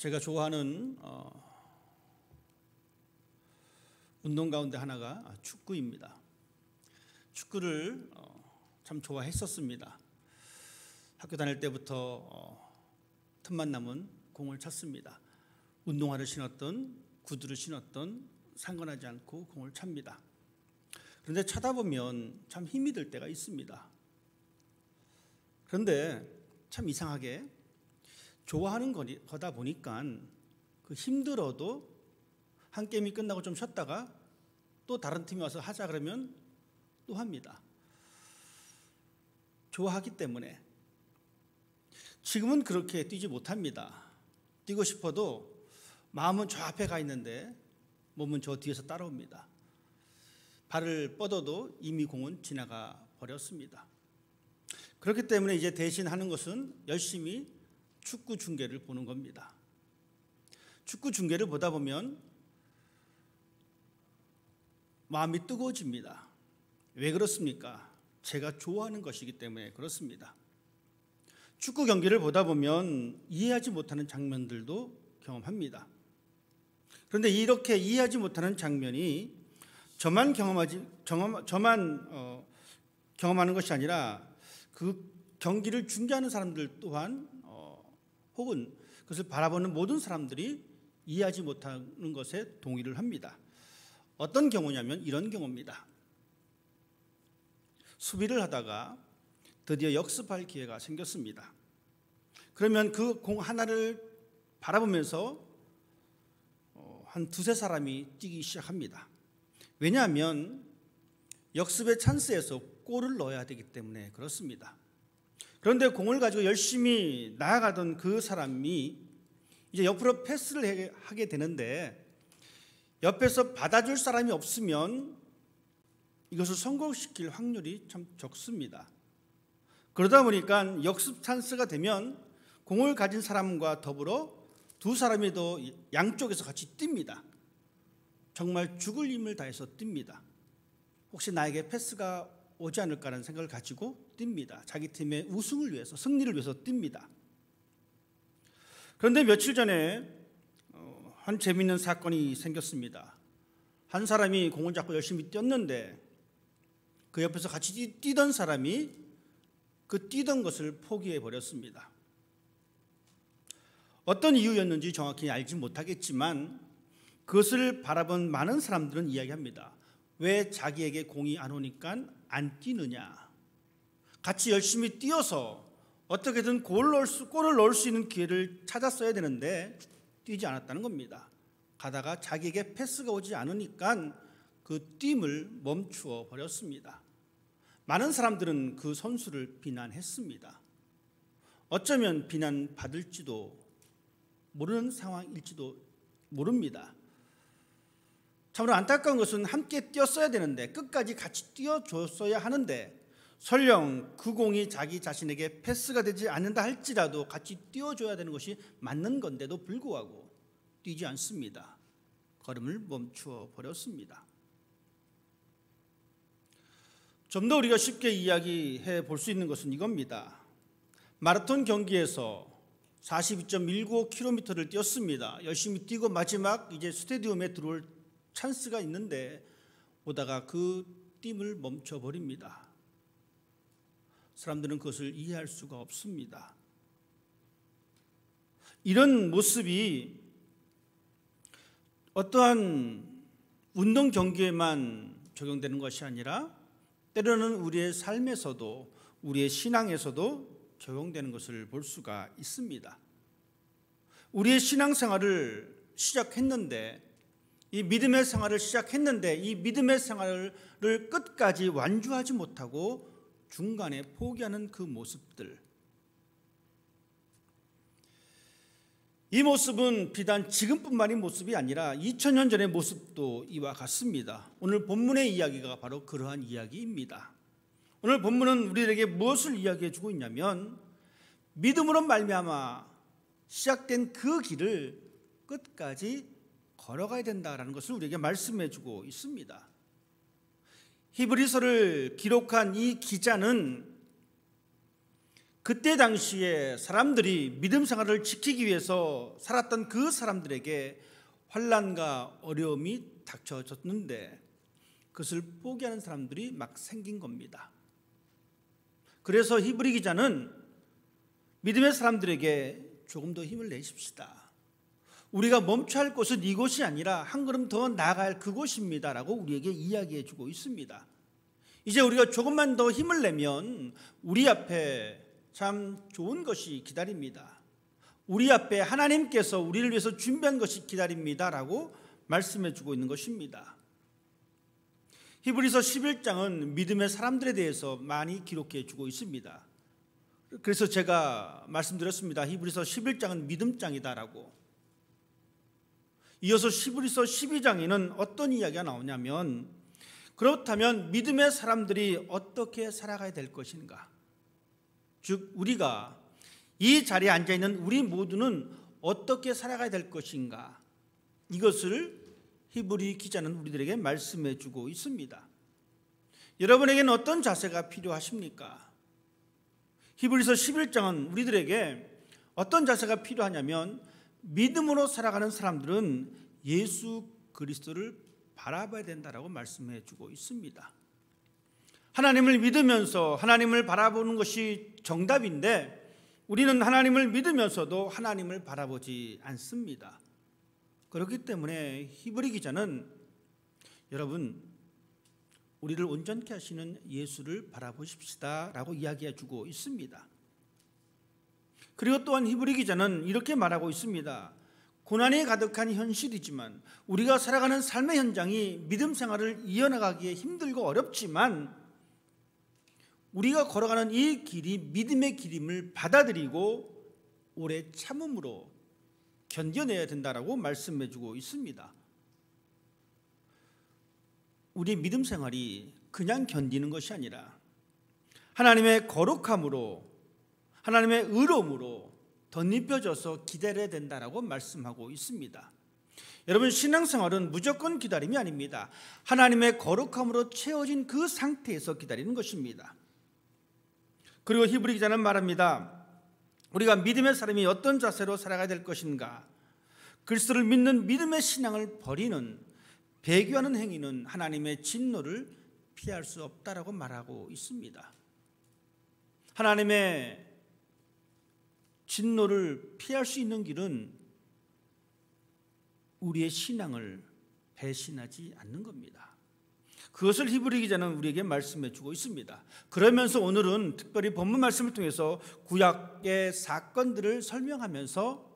제가 좋아하는 운동 가운데 하나가 축구입니다. 축구를 참 좋아했었습니다. 학교 다닐 때부터 틈만 나면 공을 찼습니다. 운동화를 신었던 구두를 신었던 상관하지 않고 공을 찹니다. 그런데 차다 보면 참 힘이 들 때가 있습니다. 그런데 참 이상하게 좋아하는 거다 보니까 그 힘들어도 한 게임이 끝나고 좀 쉬었다가 또 다른 팀이 와서 하자 그러면 또 합니다. 좋아하기 때문에. 지금은 그렇게 뛰지 못합니다. 뛰고 싶어도 마음은 저 앞에 가 있는데 몸은 저 뒤에서 따라옵니다. 발을 뻗어도 이미 공은 지나가 버렸습니다. 그렇기 때문에 이제 대신 하는 것은 열심히 축구 중계를 보는 겁니다. 축구 중계를 보다 보면 마음이 뜨거워집니다. 왜 그렇습니까? 제가 좋아하는 것이기 때문에 그렇습니다. 축구 경기를 보다 보면 이해하지 못하는 장면들도 경험합니다. 그런데 이렇게 이해하지 못하는 장면이 저만 경험하는 것이 아니라 그 경기를 중계하는 사람들 또한 혹은 그것을 바라보는 모든 사람들이 이해하지 못하는 것에 동의를 합니다. 어떤 경우냐면 이런 경우입니다. 수비를 하다가 드디어 역습할 기회가 생겼습니다. 그러면 그 공 하나를 바라보면서 한 두세 사람이 뛰기 시작합니다. 왜냐하면 역습의 찬스에서 골을 넣어야 되기 때문에 그렇습니다. 그런데 공을 가지고 열심히 나아가던 그 사람이 이제 옆으로 패스를 하게 되는데 옆에서 받아줄 사람이 없으면 이것을 성공시킬 확률이 참 적습니다. 그러다 보니까 역습 찬스가 되면 공을 가진 사람과 더불어 두 사람이 더 양쪽에서 같이 뜁니다. 정말 죽을 힘을 다해서 뜁니다. 혹시 나에게 패스가 오지 않을까라는 생각을 가지고 뜁니다. 자기 팀의 우승을 위해서, 승리를 위해서 뜁니다. 그런데 며칠 전에 한 재미있는 사건이 생겼습니다. 한 사람이 공을 잡고 열심히 뛰었는데 그 옆에서 같이 뛰던 사람이 그 뛰던 것을 포기해 버렸습니다. 어떤 이유였는지 정확히 알지 못하겠지만 그것을 바라본 많은 사람들은 이야기합니다. 왜 자기에게 공이 안 오니까 안 뛰느냐. 같이 열심히 뛰어서 어떻게든 골을 넣을 수 있는 기회를 찾았어야 되는데 뛰지 않았다는 겁니다. 가다가 자기에게 패스가 오지 않으니까 그 뛴을 멈추어 버렸습니다. 많은 사람들은 그 선수를 비난했습니다. 어쩌면 비난받을지도 모르는 상황일지도 모릅니다. 참으로 안타까운 것은 함께 뛰었어야 되는데 끝까지 같이 뛰어줬어야 하는데 설령 그 공이 자기 자신에게 패스가 되지 않는다 할지라도 같이 뛰어줘야 되는 것이 맞는 건데도 불구하고 뛰지 않습니다. 걸음을 멈추어 버렸습니다. 좀 더 우리가 쉽게 이야기해 볼 수 있는 것은 이겁니다. 마라톤 경기에서 42.195km를 뛰었습니다. 열심히 뛰고 마지막 이제 스테디움에 들어올 찬스가 있는데 오다가 그 뛸을 멈춰버립니다. 사람들은 그것을 이해할 수가 없습니다. 이런 모습이 어떠한 운동 경기에만 적용되는 것이 아니라 때로는 우리의 삶에서도 우리의 신앙에서도 적용되는 것을 볼 수가 있습니다. 우리의 신앙생활을 시작했는데 이 믿음의 생활을 시작했는데 이 믿음의 생활을 끝까지 완주하지 못하고 중간에 포기하는 그 모습들, 이 모습은 비단 지금뿐만이 모습이 아니라 2000년 전의 모습도 이와 같습니다. 오늘 본문의 이야기가 바로 그러한 이야기입니다. 오늘 본문은 우리에게 무엇을 이야기해 주고 있냐면 믿음으로 말미암아 시작된 그 길을 끝까지 걸어가야 된다라는 것을 우리에게 말씀해 주고 있습니다. 히브리서를 기록한 이 기자는 그때 당시에 사람들이 믿음 생활을 지키기 위해서 살았던 그 사람들에게 환난과 어려움이 닥쳐졌는데 그것을 포기하는 사람들이 막 생긴 겁니다. 그래서 히브리 기자는 믿음의 사람들에게 조금 더 힘을 내십시다. 우리가 멈춰야 할 곳은 이곳이 아니라 한 걸음 더 나아가야 할 그곳입니다 라고 우리에게 이야기해 주고 있습니다. 이제 우리가 조금만 더 힘을 내면 우리 앞에 참 좋은 것이 기다립니다. 우리 앞에 하나님께서 우리를 위해서 준비한 것이 기다립니다 라고 말씀해 주고 있는 것입니다. 히브리서 11장은 믿음의 사람들에 대해서 많이 기록해 주고 있습니다. 그래서 제가 말씀드렸습니다. 히브리서 11장은 믿음장이다라고. 이어서 히브리서 12장에는 어떤 이야기가 나오냐면, 그렇다면 믿음의 사람들이 어떻게 살아가야 될 것인가? 즉 우리가 이 자리에 앉아있는 우리 모두는 어떻게 살아가야 될 것인가? 이것을 히브리 기자는 우리들에게 말씀해 주고 있습니다. 여러분에게는 어떤 자세가 필요하십니까? 히브리서 11장은 우리들에게 어떤 자세가 필요하냐면, 믿음으로 살아가는 사람들은 예수 그리스도를 바라봐야 된다라고 말씀해 주고 있습니다. 하나님을 믿으면서 하나님을 바라보는 것이 정답인데 우리는 하나님을 믿으면서도 하나님을 바라보지 않습니다. 그렇기 때문에 히브리 기자는 여러분 우리를 온전케 하시는 예수를 바라보십시다 라고 이야기해 주고 있습니다. 그리고 또한 히브리 기자는 이렇게 말하고 있습니다. 고난이 가득한 현실이지만 우리가 살아가는 삶의 현장이 믿음 생활을 이어나가기에 힘들고 어렵지만 우리가 걸어가는 이 길이 믿음의 길임을 받아들이고 오래 참음으로 견뎌내야 된다라고 말씀해 주고 있습니다. 우리 믿음 생활이 그냥 견디는 것이 아니라 하나님의 거룩함으로 하나님의 의로움으로 덧입혀져서 기다려야 된다라고 말씀하고 있습니다. 여러분 신앙생활은 무조건 기다림이 아닙니다. 하나님의 거룩함으로 채워진 그 상태에서 기다리는 것입니다. 그리고 히브리 기자는 말합니다. 우리가 믿음의 사람이 어떤 자세로 살아가야 될 것인가? 그리스도를 믿는 믿음의 신앙을 버리는 배교하는 행위는 하나님의 진노를 피할 수 없다라고 말하고 있습니다. 하나님의 진노를 피할 수 있는 길은 우리의 신앙을 배신하지 않는 겁니다. 그것을 히브리 기자는 우리에게 말씀해 주고 있습니다. 그러면서 오늘은 특별히 본문 말씀을 통해서 구약의 사건들을 설명하면서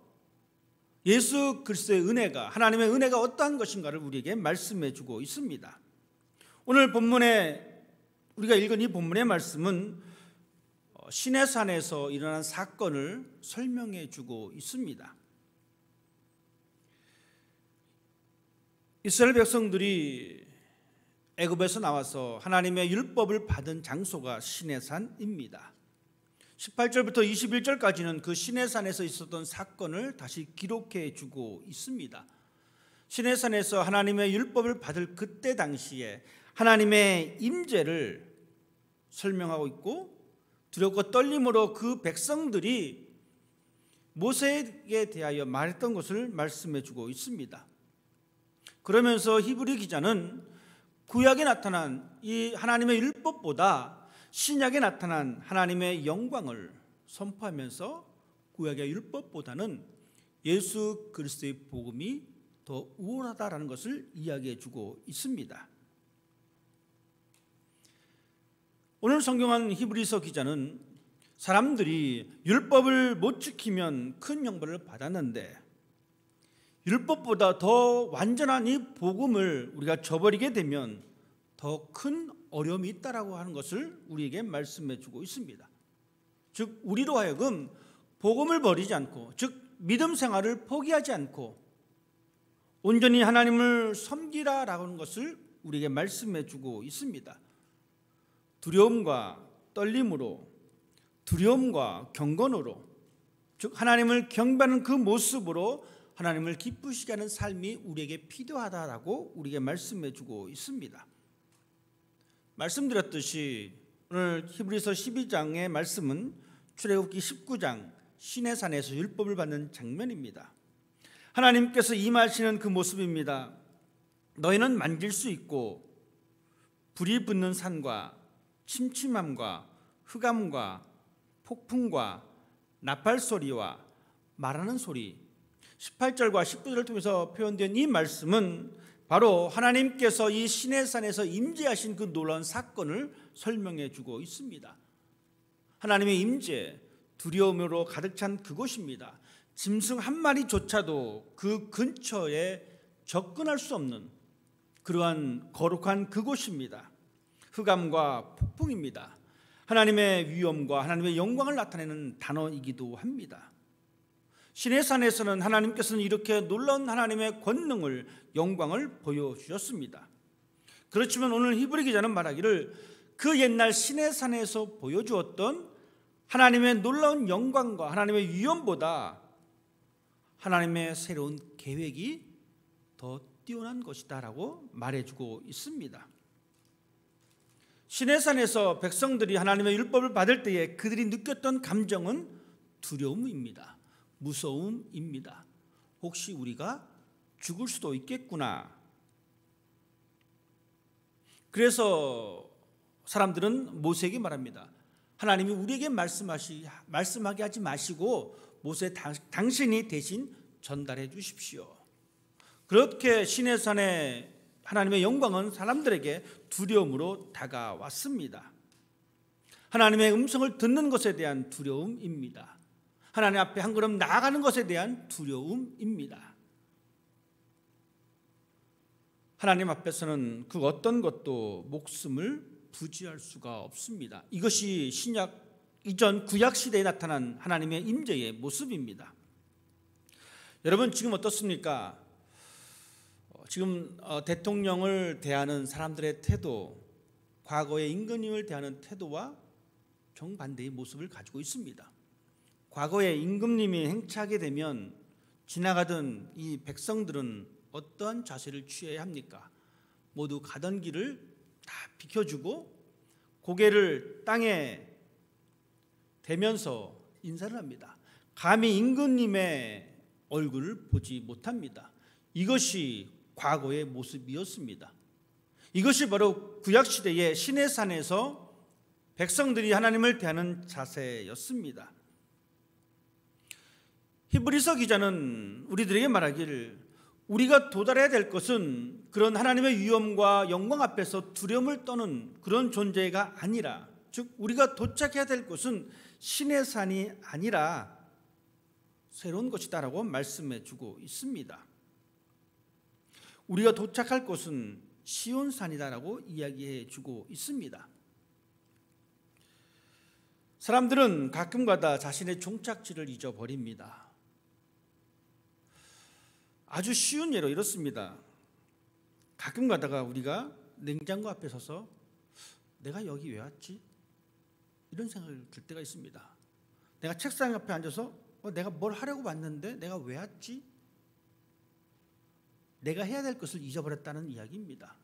예수 그리스도의 은혜가, 하나님의 은혜가 어떠한 것인가를 우리에게 말씀해 주고 있습니다. 오늘 본문에 우리가 읽은 이 본문의 말씀은 시내산에서 일어난 사건을 설명해 주고 있습니다. 이스라엘 백성들이 애굽에서 나와서 하나님의 율법을 받은 장소가 시내산입니다. 18절부터 21절까지는 그 시내산에서 있었던 사건을 다시 기록해 주고 있습니다. 시내산에서 하나님의 율법을 받을 그때 당시에 하나님의 임재를 설명하고 있고 두렵고 떨림으로 그 백성들이 모세에게 대하여 말했던 것을 말씀해 주고 있습니다. 그러면서 히브리 기자는 구약에 나타난 이 하나님의 율법보다 신약에 나타난 하나님의 영광을 선포하면서 구약의 율법보다는 예수 그리스도의 복음이 더 우월하다라는 것을 이야기해 주고 있습니다. 오늘 성경한 히브리서 기자는 사람들이 율법을 못 지키면 큰 형벌을 받았는데 율법보다 더 완전한 이 복음을 우리가 저버리게 되면 더 큰 어려움이 있다라고 하는 것을 우리에게 말씀해 주고 있습니다. 즉 우리로 하여금 복음을 버리지 않고, 즉 믿음 생활을 포기하지 않고 온전히 하나님을 섬기라라고 하는 것을 우리에게 말씀해 주고 있습니다. 두려움과 떨림으로, 두려움과 경건으로, 즉 하나님을 경배하는 그 모습으로 하나님을 기쁘시게 하는 삶이 우리에게 필요하다라고 우리에게 말씀해 주고 있습니다. 말씀드렸듯이 오늘 히브리서 12장의 말씀은 출애굽기 19장 시내산에서 율법을 받는 장면입니다. 하나님께서 임하시는 그 모습입니다. 너희는 만질 수 있고 불이 붙는 산과 침침함과 흑암과 폭풍과 나팔 소리와 말하는 소리, 18절과 19절을 통해서 표현된 이 말씀은 바로 하나님께서 이 시내산에서 임재하신 그 놀라운 사건을 설명해 주고 있습니다. 하나님의 임재, 두려움으로 가득 찬 그곳입니다. 짐승 한 마리조차도 그 근처에 접근할 수 없는 그러한 거룩한 그곳입니다. 흑암과 폭풍입니다. 하나님의 위엄과 하나님의 영광을 나타내는 단어이기도 합니다. 시내산에서는 하나님께서는 이렇게 놀라운 하나님의 권능을, 영광을 보여주셨습니다. 그렇지만 오늘 히브리 기자는 말하기를 그 옛날 시내산에서 보여주었던 하나님의 놀라운 영광과 하나님의 위엄보다 하나님의 새로운 계획이 더 뛰어난 것이다 라고 말해주고 있습니다. 시내산에서 백성들이 하나님의 율법을 받을 때에 그들이 느꼈던 감정은 두려움입니다. 무서움입니다. 혹시 우리가 죽을 수도 있겠구나. 그래서 사람들은 모세에게 말합니다. 하나님이 우리에게 말씀하게 하지 마시고 모세 당신이 대신 전달해 주십시오. 그렇게 시내산의 하나님의 영광은 사람들에게 두려움으로 다가왔습니다. 하나님의 음성을 듣는 것에 대한 두려움입니다. 하나님 앞에 한 걸음 나아가는 것에 대한 두려움입니다. 하나님 앞에서는 그 어떤 것도 목숨을 부지할 수가 없습니다. 이것이 신약 이전 구약 시대에 나타난 하나님의 임재의 모습입니다. 여러분 지금 어떻습니까? 지금 대통령을 대하는 사람들의 태도, 과거의 임금님을 대하는 태도와 정반대의 모습을 가지고 있습니다. 과거에 임금님이 행차하게 되면 지나가던 이 백성들은 어떠한 자세를 취해야 합니까? 모두 가던 길을 다 비켜주고 고개를 땅에 대면서 인사를 합니다. 감히 임금님의 얼굴을 보지 못합니다. 이것이 과거의 모습이었습니다. 이것이 바로 구약시대의 시내산에서 백성들이 하나님을 대하는 자세였습니다. 히브리서 기자는 우리들에게 말하기를 우리가 도달해야 될 것은 그런 하나님의 위엄과 영광 앞에서 두려움을 떠는 그런 존재가 아니라, 즉 우리가 도착해야 될 곳은 시내산이 아니라 새로운 것이다라고 말씀해 주고 있습니다. 우리가 도착할 곳은 시온산이다라고 이야기해 주고 있습니다. 사람들은 가끔가다 자신의 종착지를 잊어버립니다. 아주 쉬운 예로 이렇습니다. 가끔 가다가 우리가 냉장고 앞에 서서 내가 여기 왜 왔지? 이런 생각을 들 때가 있습니다. 내가 책상 옆에 앉아서 내가 뭘 하려고 왔는데 내가 왜 왔지? 내가 해야 될 것을 잊어버렸다는 이야기입니다.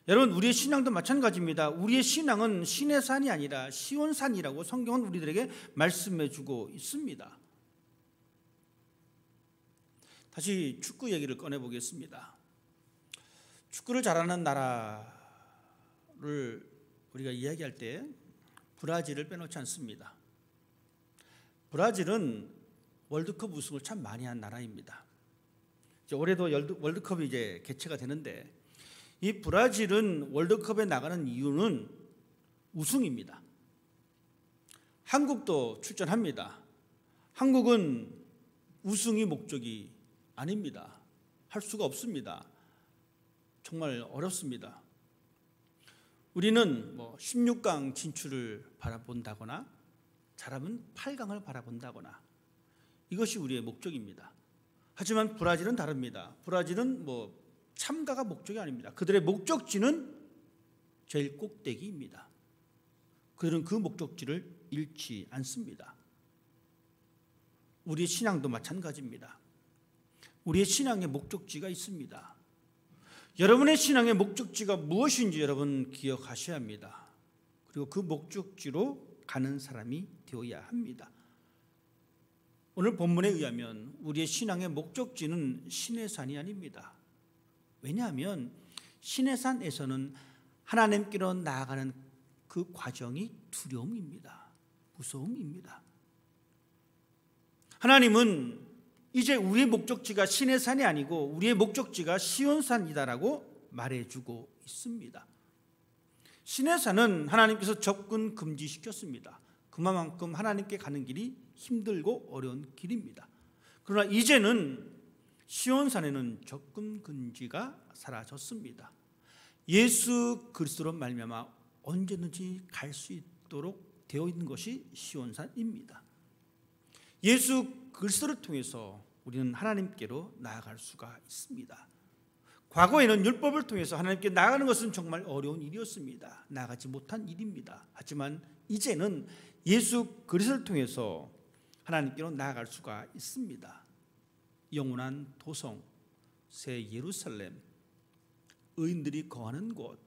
여러분 우리의 신앙도 마찬가지입니다. 우리의 신앙은 시내산이 아니라 시온산이라고 성경은 우리들에게 말씀해 주고 있습니다. 다시 축구 얘기를 꺼내보겠습니다. 축구를 잘하는 나라를 우리가 이야기할 때 브라질을 빼놓지 않습니다. 브라질은 월드컵 우승을 참 많이 한 나라입니다. 올해도 월드컵이 이제 개최가 되는데 이 브라질은 월드컵에 나가는 이유는 우승입니다. 한국도 출전합니다. 한국은 우승이 목적이 아닙니다. 할 수가 없습니다. 정말 어렵습니다. 우리는 16강 진출을 바라본다거나 잘하면 8강을 바라본다거나 이것이 우리의 목적입니다. 하지만 브라질은 다릅니다. 브라질은 참가가 목적이 아닙니다. 그들의 목적지는 제일 꼭대기입니다. 그들은 그 목적지를 잃지 않습니다. 우리의 신앙도 마찬가지입니다. 우리의 신앙의 목적지가 있습니다. 여러분의 신앙의 목적지가 무엇인지 여러분 기억하셔야 합니다. 그리고 그 목적지로 가는 사람이 되어야 합니다. 오늘 본문에 의하면 우리의 신앙의 목적지는 시내산이 아닙니다. 왜냐하면 시내산에서는 하나님께로 나아가는 그 과정이 두려움입니다. 무서움입니다. 하나님은 이제 우리의 목적지가 시내산이 아니고 우리의 목적지가 시온산이다라고 말해주고 있습니다. 시내산은 하나님께서 접근 금지시켰습니다. 그만큼 하나님께 가는 길이 힘들고 어려운 길입니다. 그러나 이제는 시온산에는 접근 금지가 사라졌습니다. 예수 그리스도로 말미암아 언제든지 갈 수 있도록 되어 있는 것이 시온산입니다. 예수 그리스도를 통해서 우리는 하나님께로 나아갈 수가 있습니다. 과거에는 율법을 통해서 하나님께 나아가는 것은 정말 어려운 일이었습니다. 나아가지 못한 일입니다. 하지만 이제는 예수 그리스도를 통해서 하나님께로 나아갈 수가 있습니다. 영원한 도성, 새 예루살렘, 의인들이 거하는 곳,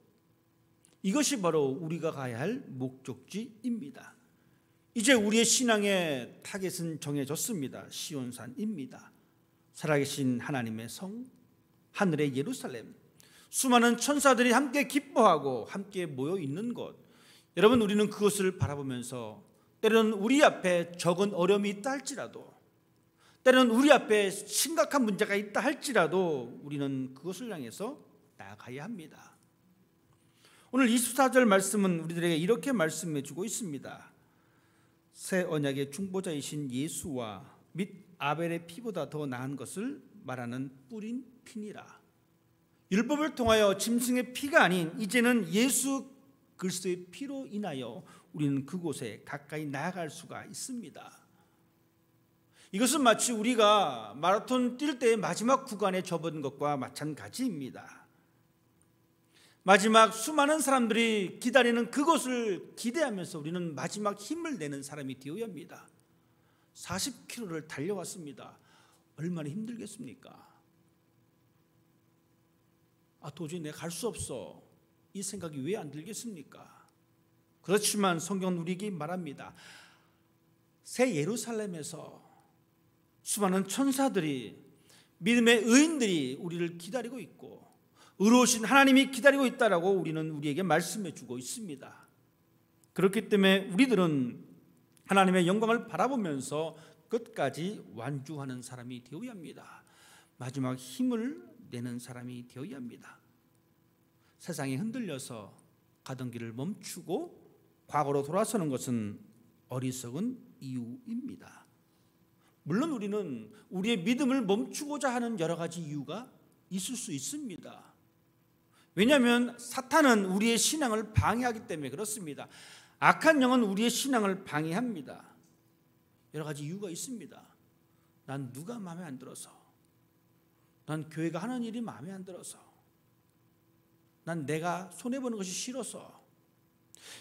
이것이 바로 우리가 가야 할 목적지입니다. 이제 우리의 신앙의 타겟은 정해졌습니다. 시온산입니다. 살아계신 하나님의 성, 하늘의 예루살렘, 수많은 천사들이 함께 기뻐하고 함께 모여 있는 곳. 여러분, 우리는 그것을 바라보면서 때로는 우리 앞에 적은 어려움이 있다 할지라도, 때로는 우리 앞에 심각한 문제가 있다 할지라도 우리는 그것을 향해서 나아가야 합니다. 오늘 24절 말씀은 우리들에게 이렇게 말씀해 주고 있습니다. 새 언약의 중보자이신 예수와 및 아벨의 피보다 더 나은 것을 말하는 뿌린 피니라. 율법을 통하여 짐승의 피가 아닌 이제는 예수 그리스도의 피로 인하여 우리는 그곳에 가까이 나아갈 수가 있습니다. 이것은 마치 우리가 마라톤 뛸 때의 마지막 구간에 접어든 것과 마찬가지입니다. 마지막 수많은 사람들이 기다리는 그것을 기대하면서 우리는 마지막 힘을 내는 사람이 되어야 합니다. 40km를 달려왔습니다. 얼마나 힘들겠습니까? 도저히 내가 갈 수 없어. 이 생각이 왜 안 들겠습니까? 그렇지만 성경은 우리에게 말합니다. 새 예루살렘에서 수많은 천사들이, 믿음의 의인들이 우리를 기다리고 있고 의로우신 하나님이 기다리고 있다라고 우리는 우리에게 말씀해 주고 있습니다. 그렇기 때문에 우리들은 하나님의 영광을 바라보면서 끝까지 완주하는 사람이 되어야 합니다. 마지막 힘을 내는 사람이 되어야 합니다. 세상에 흔들려서 가던 길을 멈추고 과거로 돌아서는 것은 어리석은 이유입니다. 물론 우리는 우리의 믿음을 멈추고자 하는 여러 가지 이유가 있을 수 있습니다. 왜냐하면 사탄은 우리의 신앙을 방해하기 때문에 그렇습니다. 악한 영은 우리의 신앙을 방해합니다. 여러 가지 이유가 있습니다. 난 누가 마음에 안 들어서, 난 교회가 하는 일이 마음에 안 들어서, 난 내가 손해보는 것이 싫어서,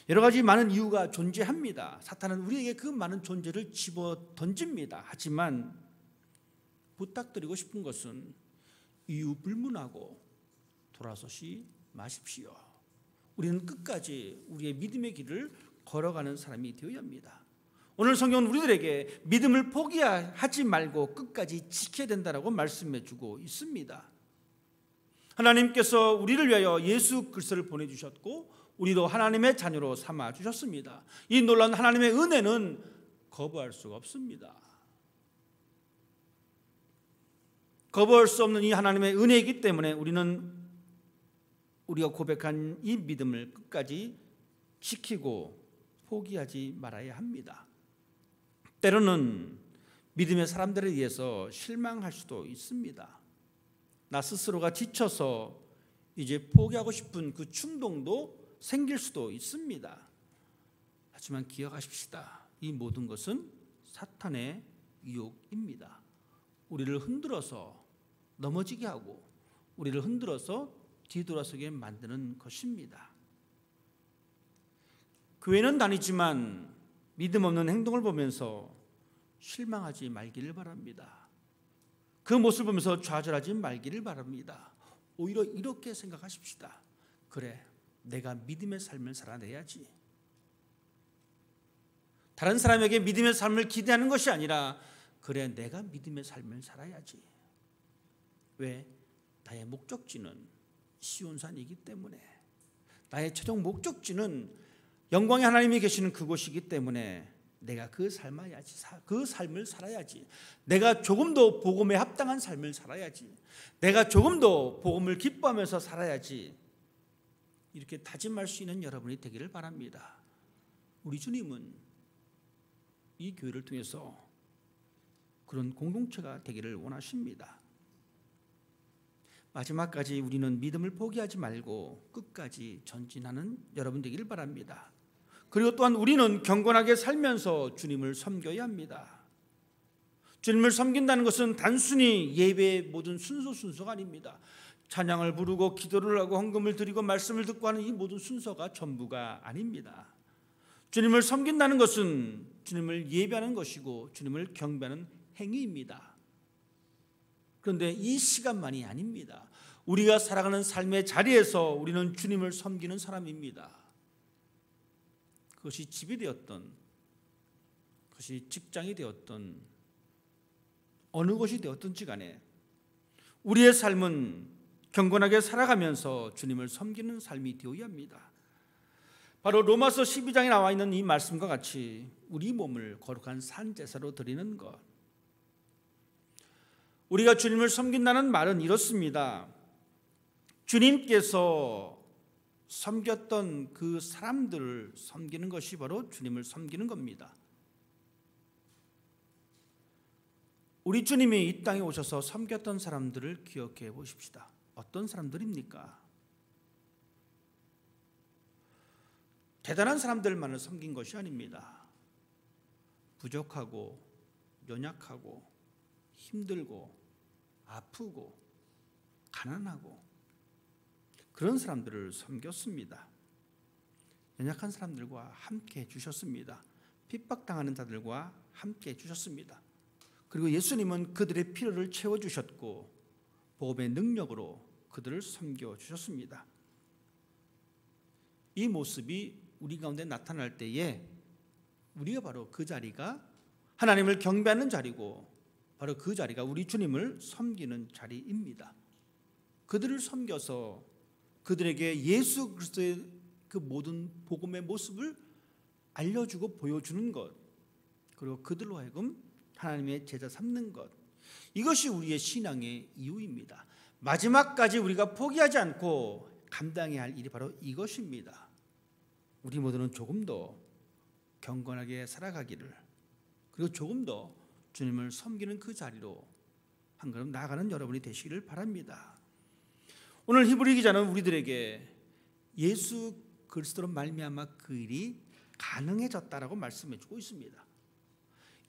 여러 가지 많은 이유가 존재합니다. 사탄은 우리에게 그 많은 존재를 집어 던집니다. 하지만 부탁드리고 싶은 것은 이유 불문하고 돌아서시 마십시오. 우리는 끝까지 우리의 믿음의 길을 걸어가는 사람이 되어야 합니다. 오늘 성경은 우리들에게 믿음을 포기하지 말고 끝까지 지켜야 된다고 말씀해 주고 있습니다. 하나님께서 우리를 위하여 예수 그리스도를 보내주셨고 우리도 하나님의 자녀로 삼아 주셨습니다. 이 놀라운 하나님의 은혜는 거부할 수가 없습니다. 거부할 수 없는 이 하나님의 은혜이기 때문에 우리는 우리가 고백한 이 믿음을 끝까지 지키고 포기하지 말아야 합니다. 때로는 믿음의 사람들에 의해서 실망할 수도 있습니다. 나 스스로가 지쳐서 이제 포기하고 싶은 그 충동도 생길 수도 있습니다. 하지만 기억하십시다. 이 모든 것은 사탄의 유혹입니다. 우리를 흔들어서 넘어지게 하고 우리를 흔들어서 뒤돌아서게 만드는 것입니다. 교회는 다니지만 믿음 없는 행동을 보면서 실망하지 말기를 바랍니다. 그 모습을 보면서 좌절하지 말기를 바랍니다. 오히려 이렇게 생각하십시다. 그래, 내가 믿음의 삶을 살아내야지. 다른 사람에게 믿음의 삶을 기대하는 것이 아니라 그래 내가 믿음의 삶을 살아야지. 왜? 나의 목적지는 시온산이기 때문에, 나의 최종 목적지는 영광의 하나님이 계시는 그곳이기 때문에 내가 그 삶을 살아야지. 내가 조금 더 복음에 합당한 삶을 살아야지. 내가 조금 더 복음을 기뻐하면서 살아야지. 이렇게 다짐할 수 있는 여러분이 되기를 바랍니다. 우리 주님은 이 교회를 통해서 그런 공동체가 되기를 원하십니다. 마지막까지 우리는 믿음을 포기하지 말고 끝까지 전진하는 여러분 되기를 바랍니다. 그리고 또한 우리는 경건하게 살면서 주님을 섬겨야 합니다. 주님을 섬긴다는 것은 단순히 예배의 모든 순서가 아닙니다. 찬양을 부르고 기도를 하고 헌금을 드리고 말씀을 듣고 하는 이 모든 순서가 전부가 아닙니다. 주님을 섬긴다는 것은 주님을 예배하는 것이고 주님을 경배하는 행위입니다. 그런데 이 시간만이 아닙니다. 우리가 살아가는 삶의 자리에서 우리는 주님을 섬기는 사람입니다. 그것이 집이 되었던, 그것이 직장이 되었던, 어느 곳이 되었든지 간에 우리의 삶은 경건하게 살아가면서 주님을 섬기는 삶이 되어야 합니다. 바로 로마서 12장에 나와 있는 이 말씀과 같이 우리 몸을 거룩한 산제사로 드리는 것. 우리가 주님을 섬긴다는 말은 이렇습니다. 주님께서 섬겼던 그 사람들을 섬기는 것이 바로 주님을 섬기는 겁니다. 우리 주님이 이 땅에 오셔서 섬겼던 사람들을 기억해 보십시다. 어떤 사람들입니까? 대단한 사람들만을 섬긴 것이 아닙니다. 부족하고 연약하고 힘들고 아프고 가난하고 그런 사람들을 섬겼습니다. 연약한 사람들과 함께 해주셨습니다. 핍박당하는 자들과 함께 해주셨습니다. 그리고 예수님은 그들의 필요를 채워주셨고 복음의 능력으로 그들을 섬겨주셨습니다. 이 모습이 우리 가운데 나타날 때에 우리가 바로 그 자리가 하나님을 경배하는 자리고 바로 그 자리가 우리 주님을 섬기는 자리입니다. 그들을 섬겨서 그들에게 예수 그리스도의 그 모든 복음의 모습을 알려주고 보여주는 것, 그리고 그들로 하여금 하나님의 제자 삼는 것, 이것이 우리의 신앙의 이유입니다. 마지막까지 우리가 포기하지 않고 감당해야 할 일이 바로 이것입니다. 우리 모두는 조금 더 경건하게 살아가기를, 그리고 조금 더 주님을 섬기는 그 자리로 한 걸음 나아가는 여러분이 되시기를 바랍니다. 오늘 히브리 기자는 우리들에게 예수 그리스도로 말미암아 그 일이 가능해졌다라고 말씀해 주고 있습니다.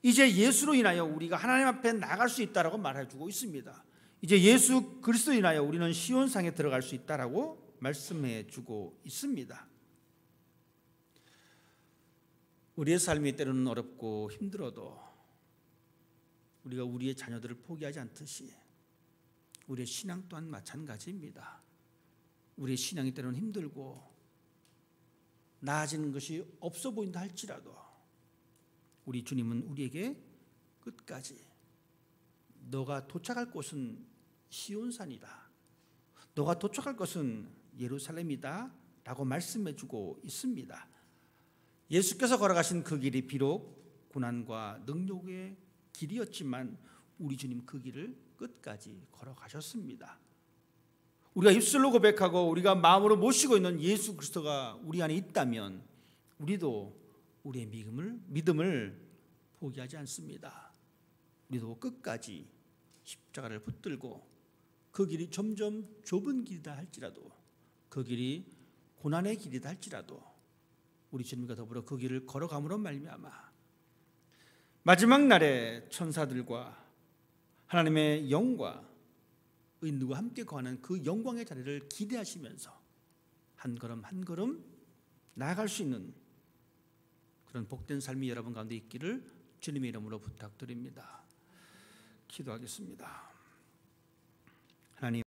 이제 예수로 인하여 우리가 하나님 앞에 나갈 수 있다라고 말해 주고 있습니다. 이제 예수 그리스도로 인하여 우리는 시온상에 들어갈 수 있다라고 말씀해 주고 있습니다. 우리의 삶이 때로는 어렵고 힘들어도 우리가 우리의 자녀들을 포기하지 않듯이 우리의 신앙 또한 마찬가지입니다. 우리의 신앙이 때로는 힘들고 나아지는 것이 없어 보인다 할지라도 우리 주님은 우리에게 끝까지 너가 도착할 곳은 시온산이다, 너가 도착할 것은 예루살렘이다 라고 말씀해 주고 있습니다. 예수께서 걸어가신 그 길이 비록 고난과 능력의 길이었지만 우리 주님 그 길을 끝까지 걸어가셨습니다. 우리가 입술로 고백하고 우리가 마음으로 모시고 있는 예수 그리스도가 우리 안에 있다면 우리도 우리의 믿음을 포기하지 않습니다. 우리도 끝까지 십자가를 붙들고 그 길이 점점 좁은 길이다 할지라도, 그 길이 고난의 길이다 할지라도 우리 주님과 더불어 그 길을 걸어감으로 말미암아 마지막 날에 천사들과 하나님의 영과 의인들과 함께 거하는 그 영광의 자리를 기대하시면서 한 걸음 한 걸음 나아갈 수 있는 그런 복된 삶이 여러분 가운데 있기를 주님의 이름으로 부탁드립니다. 기도하겠습니다. 하나님,